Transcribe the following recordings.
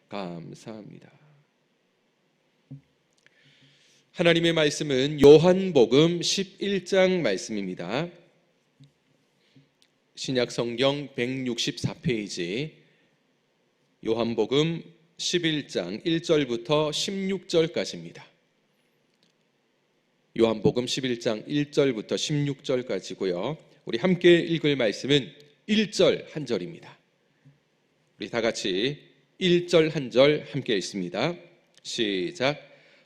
감사합니다. 하나님의 말씀은 요한복음 11장 말씀입니다. 신약성경 164페이지 요한복음 11장 1절부터 16절까지입니다. 요한복음 11장 1절부터 16절까지고요. 우리 함께 읽을 말씀은 1절 한 절입니다. 우리 다 같이 1절 한 절 함께 읽습니다. 시작.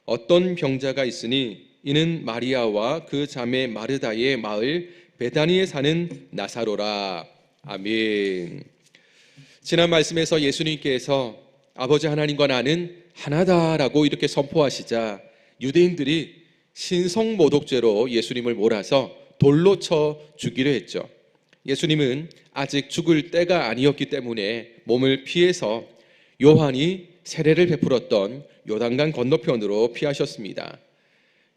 어떤 병자가 있으니 이는 마리아와 그 자매 마르다의 마을 베다니에 사는 나사로라. 아멘. 지난 말씀에서 예수님께서 아버지 하나님과 나는 하나다라고 이렇게 선포하시자 유대인들이 신성모독죄로 예수님을 몰아서 돌로 쳐 죽이려 했죠. 예수님은 아직 죽을 때가 아니었기 때문에 몸을 피해서 요한이 세례를 베풀었던 요단강 건너편으로 피하셨습니다.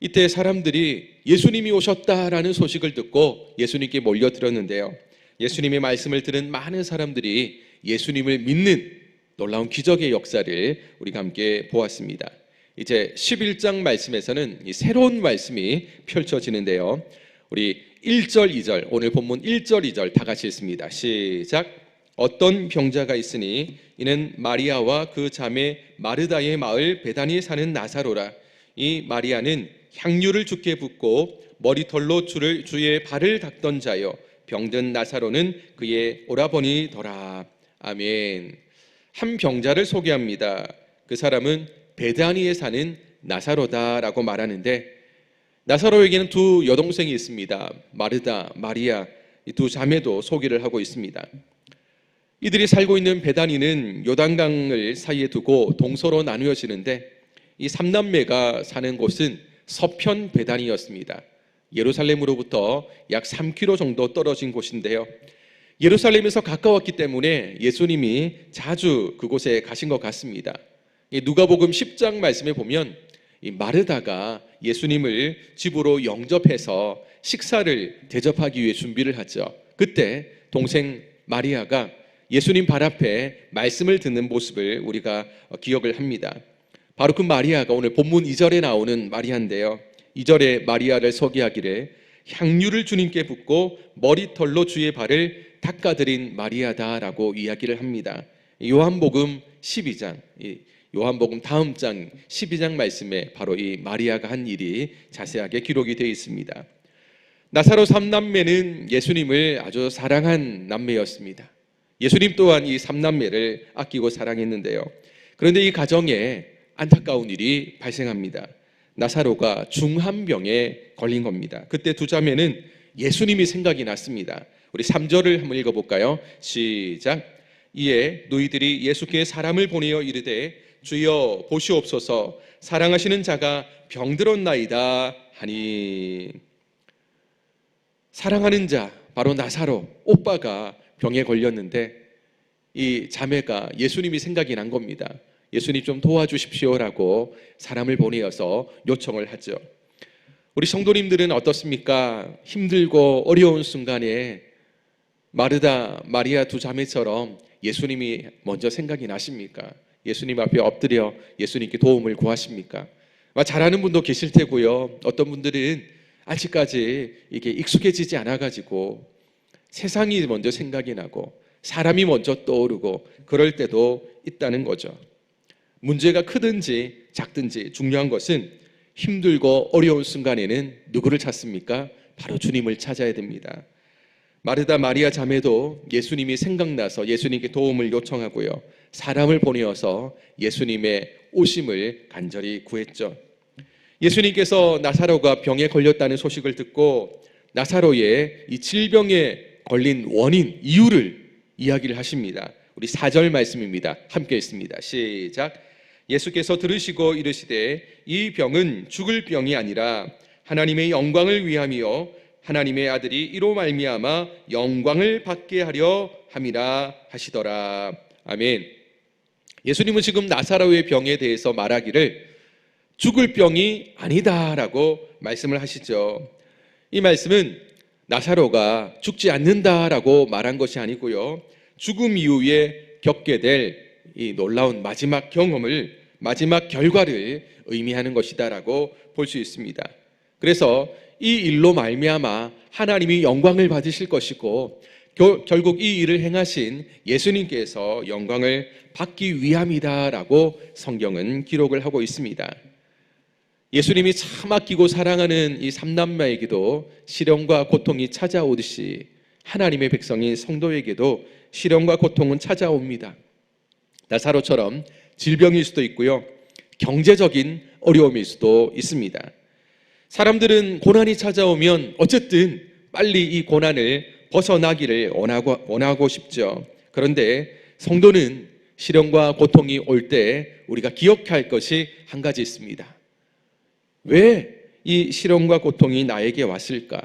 이때 사람들이 예수님이 오셨다라는 소식을 듣고 예수님께 몰려들었는데요. 예수님의 말씀을 들은 많은 사람들이 예수님을 믿는 놀라운 기적의 역사를 우리가 함께 보았습니다. 이제 11장 말씀에서는 이 새로운 말씀이 펼쳐지는데요. 우리 1절, 2절, 오늘 본문 1절, 2절 다 같이 읽습니다. 시작. 어떤 병자가 있으니 이는 마리아와 그 자매 마르다의 마을 베다니에 사는 나사로라. 이 마리아는 향유를 주께 붓고 머리털로 주의 발을 닦던 자요, 병든 나사로는 그의 오라버니더라. 아멘. 한 병자를 소개합니다. 그 사람은 베다니에 사는 나사로다라고 말하는데, 나사로에게는 두 여동생이 있습니다. 마르다, 마리아, 이 두 자매도 소개를 하고 있습니다. 이들이 살고 있는 베다니는 요단강을 사이에 두고 동서로 나누어지는데, 이 삼남매가 사는 곳은 서편 베다니였습니다. 예루살렘으로부터 약 3km 정도 떨어진 곳인데요. 예루살렘에서 가까웠기 때문에 예수님이 자주 그곳에 가신 것 같습니다. 누가복음 10장 말씀에 보면 이 마르다가 예수님을 집으로 영접해서 식사를 대접하기 위해 준비를 하죠. 그때 동생 마리아가 예수님 발 앞에 말씀을 듣는 모습을 우리가 기억을 합니다. 바로 그 마리아가 오늘 본문 2절에 나오는 마리아인데요. 2절에 마리아를 소개하기를 향유를 주님께 붓고 머리털로 주의 발을 닦아드린 마리아다라고 이야기를 합니다. 요한복음 12장, 요한복음 다음 장 12장 말씀에 바로 이 마리아가 한 일이 자세하게 기록이 되어 있습니다. 나사로 삼남매는 예수님을 아주 사랑한 남매였습니다. 예수님 또한 이 삼남매를 아끼고 사랑했는데요. 그런데 이 가정에 안타까운 일이 발생합니다. 나사로가 중한병에 걸린 겁니다. 그때 두 자매는 예수님이 생각이 났습니다. 우리 3절을 한번 읽어볼까요? 시작. 이에 너희들이 예수께 사람을 보내어 이르되 주여 보시옵소서, 사랑하시는 자가 병들었나이다 하니. 사랑하는 자, 바로 나사로 오빠가 병에 걸렸는데 이 자매가 예수님이 생각이 난 겁니다. 예수님 좀 도와주십시오라고 사람을 보내어서 요청을 하죠. 우리 성도님들은 어떻습니까? 힘들고 어려운 순간에 마르다, 마리아 두 자매처럼 예수님이 먼저 생각이 나십니까? 예수님 앞에 엎드려 예수님께 도움을 구하십니까? 잘하는 분도 계실 테고요. 어떤 분들은 아직까지 이게 익숙해지지 않아가지고 세상이 먼저 생각이 나고 사람이 먼저 떠오르고 그럴 때도 있다는 거죠. 문제가 크든지 작든지 중요한 것은 힘들고 어려운 순간에는 누구를 찾습니까? 바로 주님을 찾아야 됩니다. 마르다, 마리아 자매도 예수님이 생각나서 예수님께 도움을 요청하고요, 사람을 보내어서 예수님의 오심을 간절히 구했죠. 예수님께서 나사로가 병에 걸렸다는 소식을 듣고 나사로의 이 질병에 걸린 원인, 이유를 이야기를 하십니다. 우리 4절 말씀입니다. 함께 읽습니다. 시작. 예수께서 들으시고 이르시되 이 병은 죽을 병이 아니라 하나님의 영광을 위함이요 하나님의 아들이 이로 말미암아 영광을 받게 하려 함이라 하시더라. 아멘. 예수님은 지금 나사로의 병에 대해서 말하기를 죽을 병이 아니다라고 말씀을 하시죠. 이 말씀은 나사로가 죽지 않는다라고 말한 것이 아니고요, 죽음 이후에 겪게 될 이 놀라운 마지막 경험을, 마지막 결과를 의미하는 것이다라고 볼 수 있습니다. 그래서 이 일로 말미암아 하나님이 영광을 받으실 것이고 결국 이 일을 행하신 예수님께서 영광을 받기 위함이다라고 성경은 기록을 하고 있습니다. 예수님이 참 아끼고 사랑하는 이 삼남매에게도 시련과 고통이 찾아오듯이 하나님의 백성인 성도에게도 시련과 고통은 찾아옵니다. 나사로처럼 질병일 수도 있고요, 경제적인 어려움일 수도 있습니다. 사람들은 고난이 찾아오면 어쨌든 빨리 이 고난을 벗어나기를 원하고 싶죠. 그런데 성도는 시련과 고통이 올 때 우리가 기억해야 할 것이 한 가지 있습니다. 왜 이 시련과 고통이 나에게 왔을까?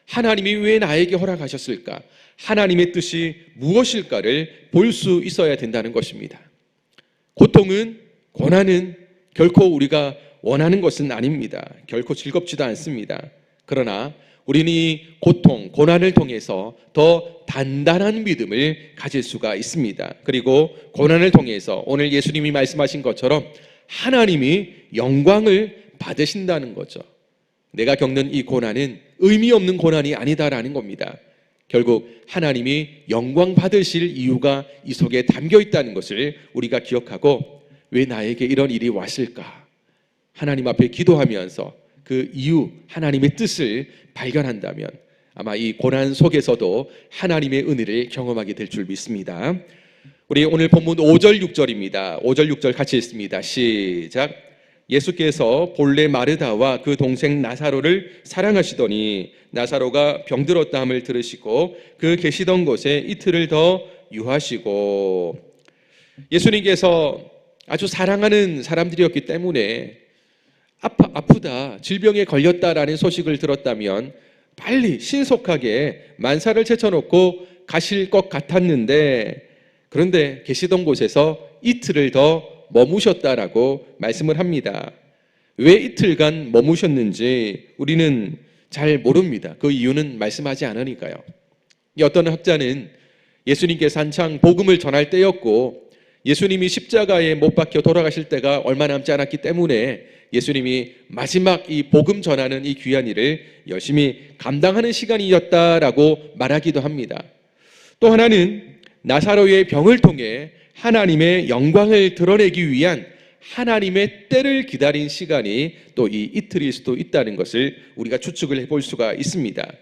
하나님이 왜 나에게 허락하셨을까? 하나님의 뜻이 무엇일까를 볼 수 있어야 된다는 것입니다. 고통은, 고난은 결코 우리가 원하는 것은 아닙니다. 결코 즐겁지도 않습니다. 그러나 우리는 이 고통, 고난을 통해서 더 단단한 믿음을 가질 수가 있습니다. 그리고 고난을 통해서 오늘 예수님이 말씀하신 것처럼 하나님이 영광을 받으신다는 거죠. 내가 겪는 이 고난은 의미 없는 고난이 아니다라는 겁니다. 결국 하나님이 영광 받으실 이유가 이 속에 담겨 있다는 것을 우리가 기억하고, 왜 나에게 이런 일이 왔을까? 하나님 앞에 기도하면서 그 이유, 하나님의 뜻을 발견한다면 아마 이 고난 속에서도 하나님의 은혜를 경험하게 될 줄 믿습니다. 우리 오늘 본문 5절 6절입니다. 5절 6절 같이 읽습니다. 시작. 예수께서 본래 마르다와 그 동생 나사로를 사랑하시더니 나사로가 병들었다 함을 들으시고 그 계시던 곳에 이틀을 더 유하시고, 예수님께서 아주 사랑하는 사람들이었기 때문에 아프다, 질병에 걸렸다라는 소식을 들었다면 빨리 신속하게 만사를 제쳐놓고 가실 것 같았는데, 그런데 계시던 곳에서 이틀을 더 머무셨다라고 말씀을 합니다. 왜 이틀간 머무셨는지 우리는 잘 모릅니다. 그 이유는 말씀하지 않으니까요. 어떤 학자는 예수님께서 한창 복음을 전할 때였고 예수님이 십자가에 못 박혀 돌아가실 때가 얼마 남지 않았기 때문에 예수님이 마지막 이 복음 전하는 이 귀한 일을 열심히 감당하는 시간이었다라고 말하기도 합니다. 또 하나는 나사로의 병을 통해 하나님의 영광을 드러내기 위한 하나님의 때를 기다린 시간이 또 이 이틀일 수도 있다는 것을 우리가 추측을 해볼 수가 있습니다.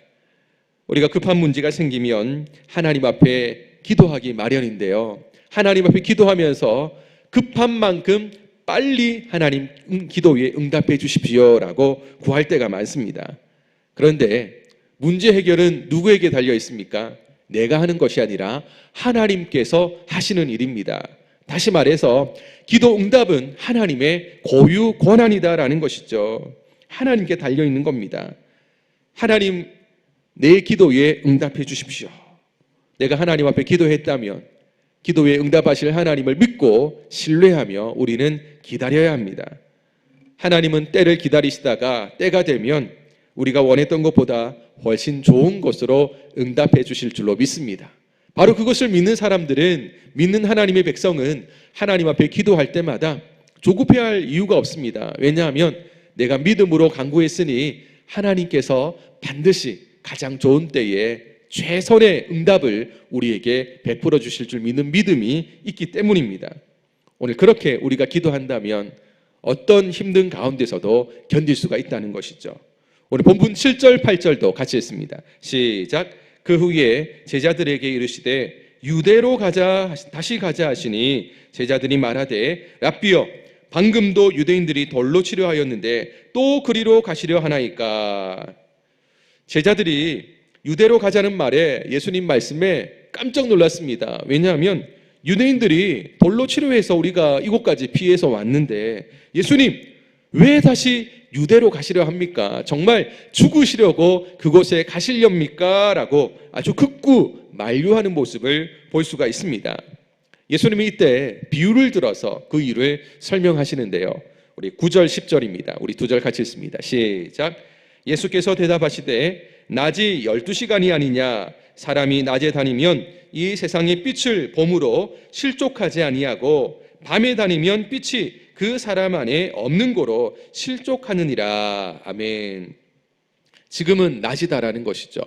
우리가 급한 문제가 생기면 하나님 앞에 기도하기 마련인데요, 하나님 앞에 기도하면서 급한 만큼 빨리 하나님 기도에 응답해 주십시오라고 구할 때가 많습니다. 그런데 문제 해결은 누구에게 달려 있습니까? 내가 하는 것이 아니라 하나님께서 하시는 일입니다. 다시 말해서 기도 응답은 하나님의 고유 권한이다라는 것이죠. 하나님께 달려 있는 겁니다. 하나님, 내 기도에 응답해 주십시오. 내가 하나님 앞에 기도했다면 기도에 응답하실 하나님을 믿고 신뢰하며 우리는 기다려야 합니다. 하나님은 때를 기다리시다가 때가 되면 우리가 원했던 것보다 훨씬 좋은 것으로 응답해 주실 줄로 믿습니다. 바로 그것을 믿는 사람들은, 믿는 하나님의 백성은 하나님 앞에 기도할 때마다 조급해야 할 이유가 없습니다. 왜냐하면 내가 믿음으로 간구했으니 하나님께서 반드시 가장 좋은 때에 최선의 응답을 우리에게 베풀어 주실 줄 믿는 믿음이 있기 때문입니다. 오늘 그렇게 우리가 기도한다면 어떤 힘든 가운데서도 견딜 수가 있다는 것이죠. 오늘 본문 7절 8절도 같이 읽습니다. 시작. 그 후에 제자들에게 이르시되 유대로 다시 가자 하시니 제자들이 말하되 랍비여, 방금도 유대인들이 돌로 치려하였는데 또 그리로 가시려 하나이까. 제자들이 유대로 가자는 말에, 예수님 말씀에 깜짝 놀랐습니다. 왜냐하면 유대인들이 돌로 치료해서 우리가 이곳까지 피해서 왔는데 예수님 왜 다시 유대로 가시려 합니까? 정말 죽으시려고 그곳에 가시렵니까? 라고 아주 극구 만류하는 모습을 볼 수가 있습니다. 예수님이 이때 비유를 들어서 그 이유를 설명하시는데요, 우리 9절 10절입니다. 우리 2절 같이 읽습니다. 시작. 예수께서 대답하시되 낮이 12시간이 아니냐? 사람이 낮에 다니면 이 세상의 빛을 봄으로 실족하지 아니하고 밤에 다니면 빛이 그 사람 안에 없는 고로 실족하느니라. 아멘. 지금은 낮이다라는 것이죠.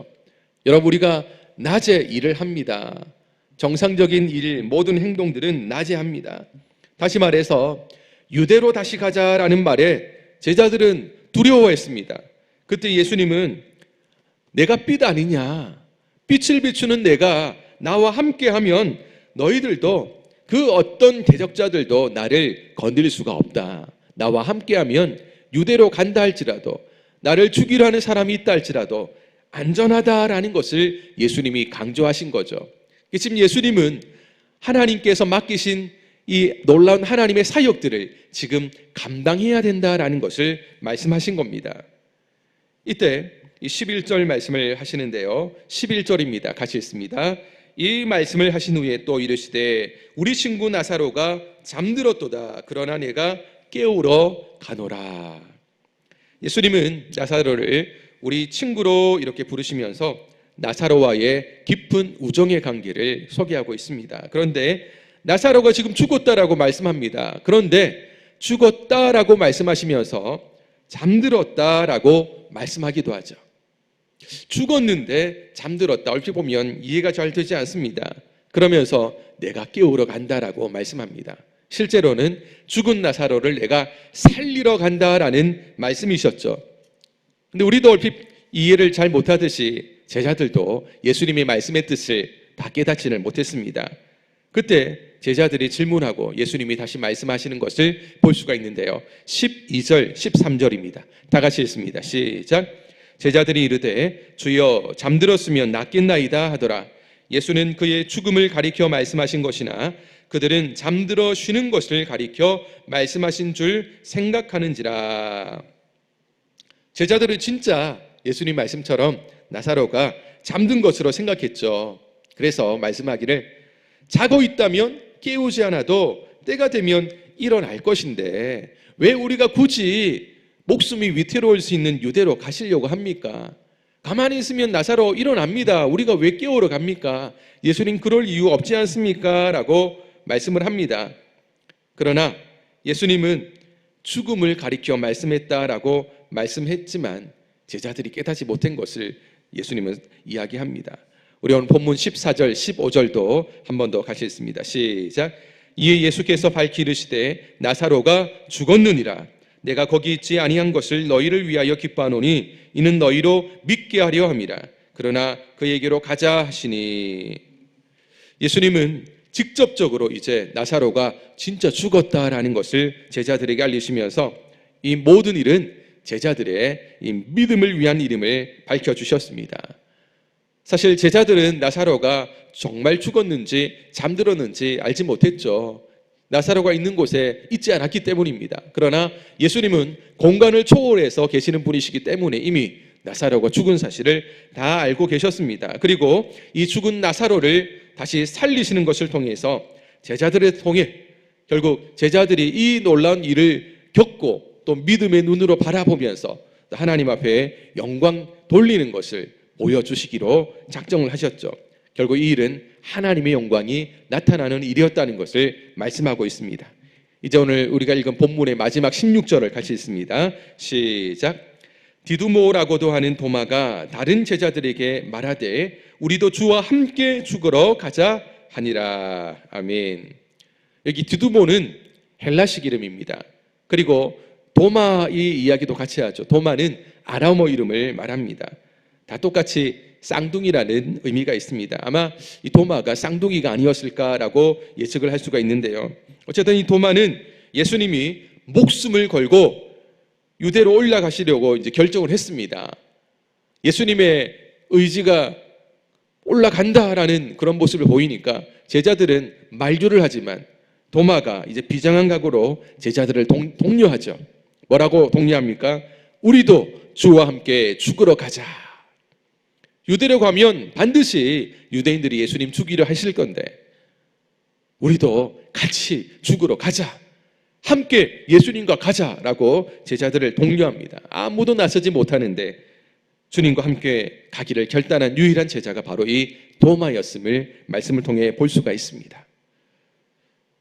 여러분, 우리가 낮에 일을 합니다. 정상적인 일, 모든 행동들은 낮에 합니다. 다시 말해서 유대로 다시 가자라는 말에 제자들은 두려워했습니다. 그때 예수님은 내가 빛 아니냐, 빛을 비추는 내가 나와 함께하면 너희들도 그 어떤 대적자들도 나를 건드릴 수가 없다. 나와 함께하면 유대로 간다 할지라도, 나를 죽이려 하는 사람이 있다 할지라도 안전하다라는 것을 예수님이 강조하신 거죠. 지금 예수님은 하나님께서 맡기신 이 놀라운 하나님의 사역들을 지금 감당해야 된다라는 것을 말씀하신 겁니다. 이때 이 11절 말씀을 하시는데요, 11절입니다. 같이 읽습니다. 이 말씀을 하신 후에 또 이르시되 우리 친구 나사로가 잠들었도다. 그러나 내가 깨우러 가노라. 예수님은 나사로를 우리 친구로 이렇게 부르시면서 나사로와의 깊은 우정의 관계를 소개하고 있습니다. 그런데 나사로가 지금 죽었다라고 말씀합니다. 그런데 죽었다라고 말씀하시면서 잠들었다라고 말씀하기도 하죠. 죽었는데 잠들었다, 얼핏 보면 이해가 잘 되지 않습니다. 그러면서 내가 깨우러 간다라고 말씀합니다. 실제로는 죽은 나사로를 내가 살리러 간다라는 말씀이셨죠. 근데 우리도 얼핏 이해를 잘 못하듯이 제자들도 예수님의 말씀의 뜻을 다 깨닫지를 못했습니다. 그때 제자들이 질문하고 예수님이 다시 말씀하시는 것을 볼 수가 있는데요, 12절, 13절입니다. 다 같이 읽습니다. 시작. 제자들이 이르되 주여 잠들었으면 낫겠나이다 하더라. 예수는 그의 죽음을 가리켜 말씀하신 것이나 그들은 잠들어 쉬는 것을 가리켜 말씀하신 줄 생각하는지라. 제자들은 진짜 예수님 말씀처럼 나사로가 잠든 것으로 생각했죠. 그래서 말씀하기를 자고 있다면 깨우지 않아도 때가 되면 일어날 것인데 왜 우리가 굳이 목숨이 위태로울 수 있는 유대로 가시려고 합니까? 가만히 있으면 나사로 일어납니다. 우리가 왜 깨우러 갑니까? 예수님 그럴 이유 없지 않습니까? 라고 말씀을 합니다. 그러나 예수님은 죽음을 가리켜 말씀했다라고 말씀했지만 제자들이 깨닫지 못한 것을 예수님은 이야기합니다. 우리 오늘 본문 14절, 15절도 한 번 더 같이 읽습니다. 시작. 이에 예수께서 밝히 이르시되 나사로가 죽었느니라. 내가 거기 있지 아니한 것을 너희를 위하여 기뻐하노니 이는 너희로 믿게 하려 함이라. 그러나 그에게로 가자 하시니. 예수님은 직접적으로 이제 나사로가 진짜 죽었다라는 것을 제자들에게 알리시면서 이 모든 일은 제자들의 이 믿음을 위한 이름을 밝혀주셨습니다. 사실 제자들은 나사로가 정말 죽었는지 잠들었는지 알지 못했죠. 나사로가 있는 곳에 있지 않았기 때문입니다. 그러나 예수님은 공간을 초월해서 계시는 분이시기 때문에 이미 나사로가 죽은 사실을 다 알고 계셨습니다. 그리고 이 죽은 나사로를 다시 살리시는 것을 통해서 제자들을 통해 결국 제자들이 이 놀라운 일을 겪고 또 믿음의 눈으로 바라보면서 하나님 앞에 영광 돌리는 것을 보여주시기로 작정을 하셨죠. 결국 이 일은 하나님의 영광이 나타나는 일이었다는 것을 말씀하고 있습니다. 이제 오늘 우리가 읽은 본문의 마지막 16절을 같이 읽습니다. 시작. 디두모라고도 하는 도마가 다른 제자들에게 말하되 우리도 주와 함께 죽으러 가자 하니라. 아멘. 여기 디두모는 헬라식 이름입니다. 그리고 도마의 이야기도 같이 하죠. 도마는 아람어 이름을 말합니다. 다 똑같이 쌍둥이라는 의미가 있습니다. 아마 이 도마가 쌍둥이가 아니었을까라고 예측을 할 수가 있는데요. 어쨌든 이 도마는 예수님이 목숨을 걸고 유대로 올라가시려고 이제 결정을 했습니다. 예수님의 의지가 올라간다라는 그런 모습을 보이니까 제자들은 말조를 하지만 도마가 이제 비장한 각오로 제자들을 독려하죠. 뭐라고 독려합니까? 우리도 주와 함께 죽으러 가자. 유대로 가면 반드시 유대인들이 예수님 죽이려 하실 건데 우리도 같이 죽으러 가자. 함께 예수님과 가자라고 제자들을 독려합니다. 아무도 나서지 못하는데 주님과 함께 가기를 결단한 유일한 제자가 바로 이 도마였음을 말씀을 통해 볼 수가 있습니다.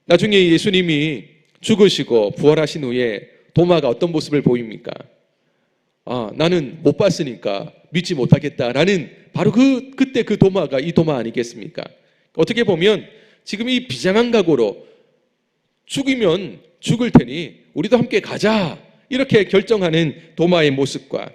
나중에 예수님이 죽으시고 부활하신 후에 도마가 어떤 모습을 보입니까? 나는 못 봤으니까 믿지 못하겠다라는 바로 그때 그 도마가 이 도마 아니겠습니까? 어떻게 보면 지금 이 비장한 각오로 죽이면 죽을 테니 우리도 함께 가자 이렇게 결정하는 도마의 모습과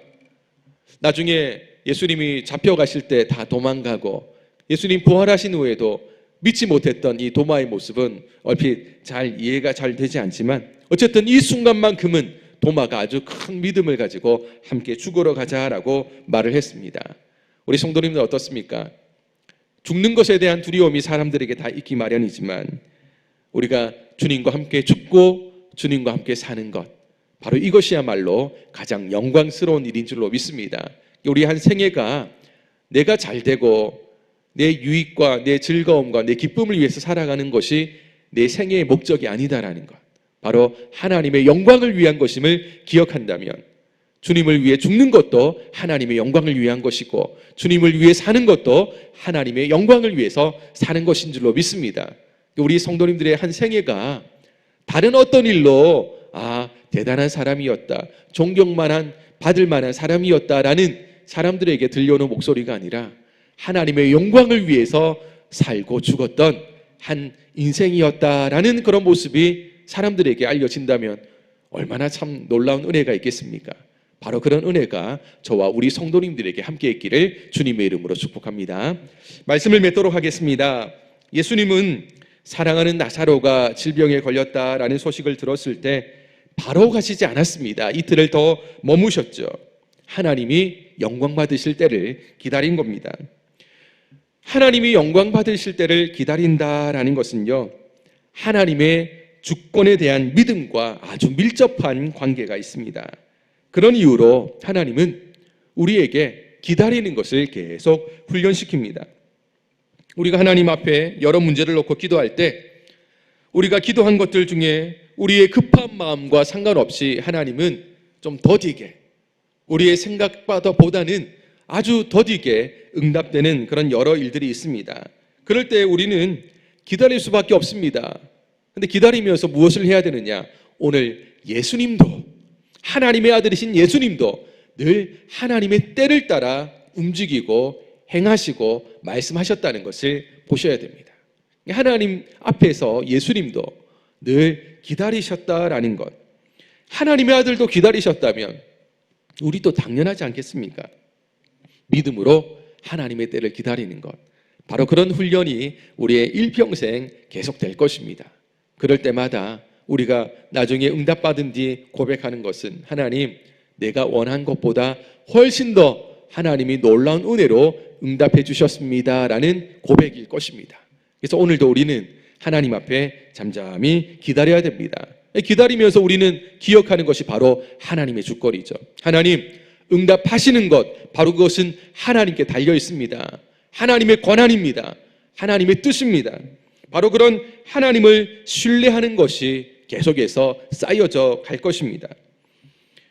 나중에 예수님이 잡혀가실 때 다 도망가고 예수님 부활하신 후에도 믿지 못했던 이 도마의 모습은 얼핏 잘 이해가 잘 되지 않지만 어쨌든 이 순간만큼은 도마가 아주 큰 믿음을 가지고 함께 죽으러 가자라고 말을 했습니다. 우리 성도님들 어떻습니까? 죽는 것에 대한 두려움이 사람들에게 다 있기 마련이지만 우리가 주님과 함께 죽고 주님과 함께 사는 것, 바로 이것이야말로 가장 영광스러운 일인 줄로 믿습니다. 우리 한 생애가 내가 잘 되고 내 유익과 내 즐거움과 내 기쁨을 위해서 살아가는 것이 내 생애의 목적이 아니다라는 것, 바로 하나님의 영광을 위한 것임을 기억한다면 주님을 위해 죽는 것도 하나님의 영광을 위한 것이고 주님을 위해 사는 것도 하나님의 영광을 위해서 사는 것인 줄로 믿습니다. 우리 성도님들의 한 생애가 다른 어떤 일로 대단한 사람이었다, 존경만한 받을 만한 사람이었다라는 사람들에게 들려오는 목소리가 아니라 하나님의 영광을 위해서 살고 죽었던 한 인생이었다라는 그런 모습이 사람들에게 알려진다면 얼마나 참 놀라운 은혜가 있겠습니까? 바로 그런 은혜가 저와 우리 성도님들에게 함께 있기를 주님의 이름으로 축복합니다. 말씀을 맺도록 하겠습니다. 예수님은 사랑하는 나사로가 질병에 걸렸다라는 소식을 들었을 때 바로 가시지 않았습니다. 이틀을 더 머무셨죠. 하나님이 영광 받으실 때를 기다린 겁니다. 하나님이 영광 받으실 때를 기다린다라는 것은요, 하나님의 주권에 대한 믿음과 아주 밀접한 관계가 있습니다. 그런 이유로 하나님은 우리에게 기다리는 것을 계속 훈련시킵니다. 우리가 하나님 앞에 여러 문제를 놓고 기도할 때 우리가 기도한 것들 중에 우리의 급한 마음과 상관없이 하나님은 좀 더디게, 우리의 생각보다는 아주 더디게 응답되는 그런 여러 일들이 있습니다. 그럴 때 우리는 기다릴 수밖에 없습니다. 근데 기다리면서 무엇을 해야 되느냐? 오늘 예수님도, 하나님의 아들이신 예수님도 늘 하나님의 때를 따라 움직이고 행하시고 말씀하셨다는 것을 보셔야 됩니다. 하나님 앞에서 예수님도 늘 기다리셨다라는 것, 하나님의 아들도 기다리셨다면 우리도 당연하지 않겠습니까? 믿음으로 하나님의 때를 기다리는 것, 바로 그런 훈련이 우리의 일평생 계속될 것입니다. 그럴 때마다 우리가 나중에 응답받은 뒤 고백하는 것은 하나님, 내가 원한 것보다 훨씬 더 하나님이 놀라운 은혜로 응답해 주셨습니다 라는 고백일 것입니다. 그래서 오늘도 우리는 하나님 앞에 잠잠히 기다려야 됩니다. 기다리면서 우리는 기억하는 것이 바로 하나님의 주권이죠. 하나님, 응답하시는 것, 바로 그것은 하나님께 달려 있습니다. 하나님의 권한입니다. 하나님의 뜻입니다. 바로 그런 하나님을 신뢰하는 것이 계속해서 쌓여져 갈 것입니다.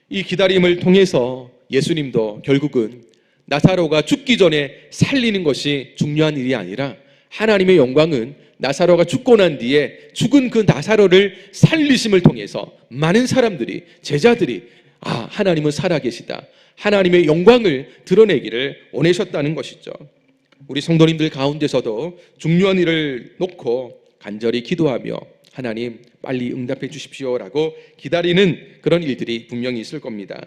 이 기다림을 통해서 예수님도 결국은 나사로가 죽기 전에 살리는 것이 중요한 일이 아니라 하나님의 영광은 나사로가 죽고 난 뒤에 죽은 그 나사로를 살리심을 통해서 많은 사람들이, 제자들이 하나님은 살아계시다, 하나님의 영광을 드러내기를 원하셨다는 것이죠. 우리 성도님들 가운데서도 중요한 일을 놓고 간절히 기도하며 하나님 빨리 응답해 주십시오라고 기다리는 그런 일들이 분명히 있을 겁니다.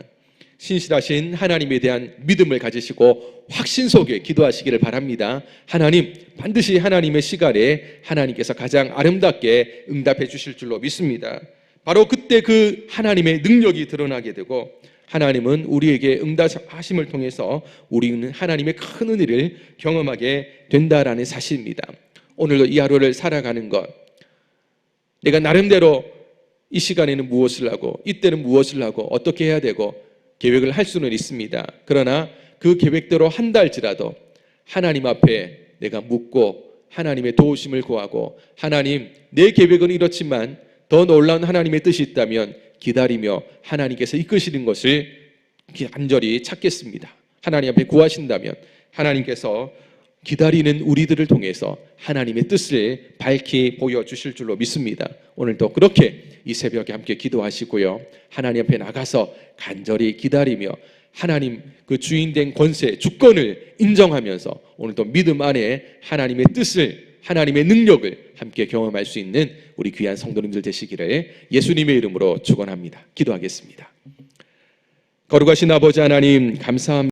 신실하신 하나님에 대한 믿음을 가지시고 확신 속에 기도하시기를 바랍니다. 하나님, 반드시 하나님의 시간에 하나님께서 가장 아름답게 응답해 주실 줄로 믿습니다. 바로 그때 그 하나님의 능력이 드러나게 되고 하나님은 우리에게 응답하심을 통해서 우리는 하나님의 큰 은혜를 경험하게 된다라는 사실입니다. 오늘도 이 하루를 살아가는 것, 내가 나름대로 이 시간에는 무엇을 하고 이때는 무엇을 하고 어떻게 해야 되고 계획을 할 수는 있습니다. 그러나 그 계획대로 한달지라도 하나님 앞에 내가 묻고 하나님의 도우심을 구하고 하나님, 내 계획은 이렇지만 더 놀라운 하나님의 뜻이 있다면 기다리며 하나님께서 이끄시는 것을 간절히 찾겠습니다. 하나님 앞에 구하신다면 하나님께서 기다리는 우리들을 통해서 하나님의 뜻을 밝히 보여주실 줄로 믿습니다. 오늘도 그렇게 이 새벽에 함께 기도하시고요, 하나님 앞에 나가서 간절히 기다리며 하나님 그 주인된 권세, 주권을 인정하면서 오늘도 믿음 안에 하나님의 뜻을, 하나님의 능력을 함께 경험할 수 있는 우리 귀한 성도님들 되시기를 예수님의 이름으로 축원합니다. 기도하겠습니다. 거룩하신 아버지 하나님, 감사합니다.